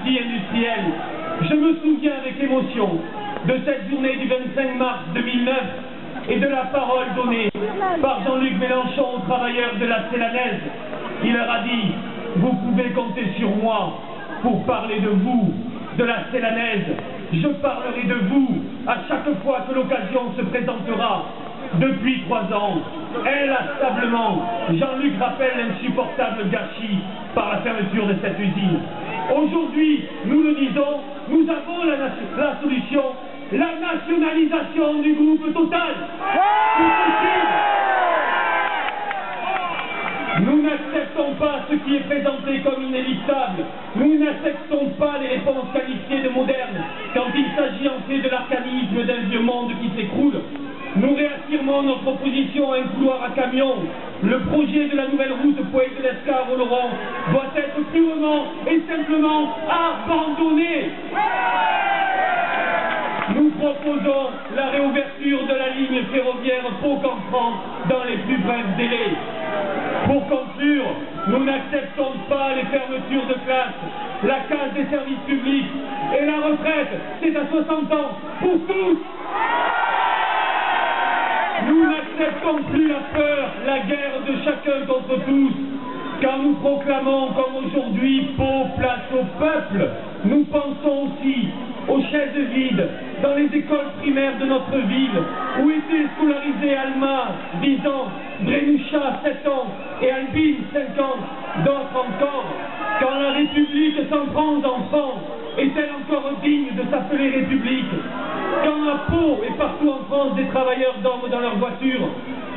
outils industriels. Je me souviens avec émotion de cette journée du 25 mars 2009 et de la parole donnée par Jean-Luc Mélenchon aux travailleurs de la Célanaise. Il leur a dit « Vous pouvez compter sur moi pour parler de vous, de la Célanaise. Je parlerai de vous à chaque fois que l'occasion se présentera. » Depuis 3 ans, inlassablement, Jean-Luc rappelle l'insupportable gâchis par la fermeture de cette usine. Aujourd'hui, nous le disons, nous avons la solution, la nationalisation du groupe Total. Nous n'acceptons pas ce qui est présenté comme inéluctable. Nous n'acceptons pas les réponses qualifiées de modernes quand il s'agit en fait de l'archaïsme d'un vieux monde qui s'écroule. Nous réaffirmons notre opposition à un couloir à camion. Le projet de la nouvelle route Poët-de-l'Escar-Oloron doit être purement et simplement abandonné. Nous proposons la réouverture de la ligne ferroviaire Pau-Canfranc dans les plus brefs délais. Pour conclure, nous n'acceptons pas les fermetures de classes, la casse des services publics et la retraite, c'est à 60 ans pour tous. Nous n'acceptons plus la peur, la guerre de chacun contre tous. Quand nous proclamons comme aujourd'hui Pau, place au peuple, nous pensons aussi aux chaises vides dans les écoles primaires de notre ville, où étaient scolarisés Alma, 10 ans, Drenoucha, 7 ans, et Albine, 5 ans, d'autres encore. Quand la République s'en prend aux enfants, est-elle encore digne de s'appeler République? Quand à Pau et partout en France, des travailleurs dorment dans leur voiture,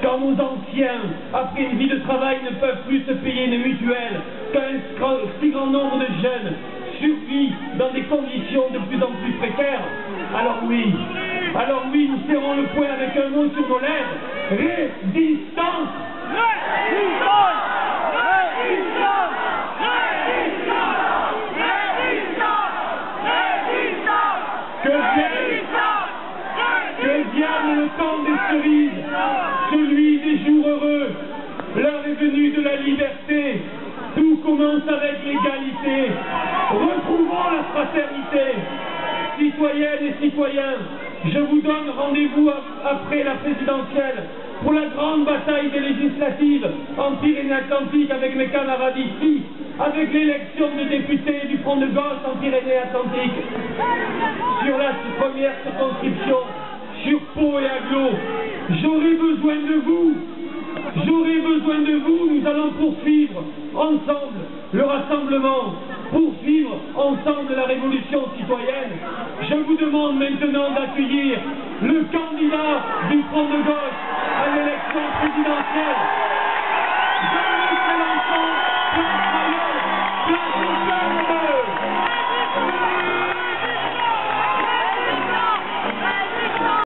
quand nos anciens, après une vie de travail, ne peuvent plus se payer une mutuelle, quand un si grand nombre de jeunes survivent dans des conditions de plus en plus précaires, alors oui, nous serrons le poing avec un mot sur nos lèvres: résistance! Résistance! Résistance! Que diable le temps des cerises, celui des jours heureux, l'heure est venue de la liberté, tout commence avec l'égalité, retrouvons la fraternité. Citoyennes et citoyens, je vous donne rendez-vous après la présidentielle pour la grande bataille des législatives en Pyrénées-Atlantiques avec mes camarades ici, avec l'élection de députés du Front de gauche en Pyrénées-Atlantiques. Sur la première circonscription, sur Pau et Aglo, j'aurai besoin de vous. J'aurai besoin de vous. Nous allons poursuivre ensemble le rassemblement, poursuivre ensemble la révolution citoyenne. Je vous demande maintenant d'accueillir le candidat du Front de gauche à l'élection présidentielle.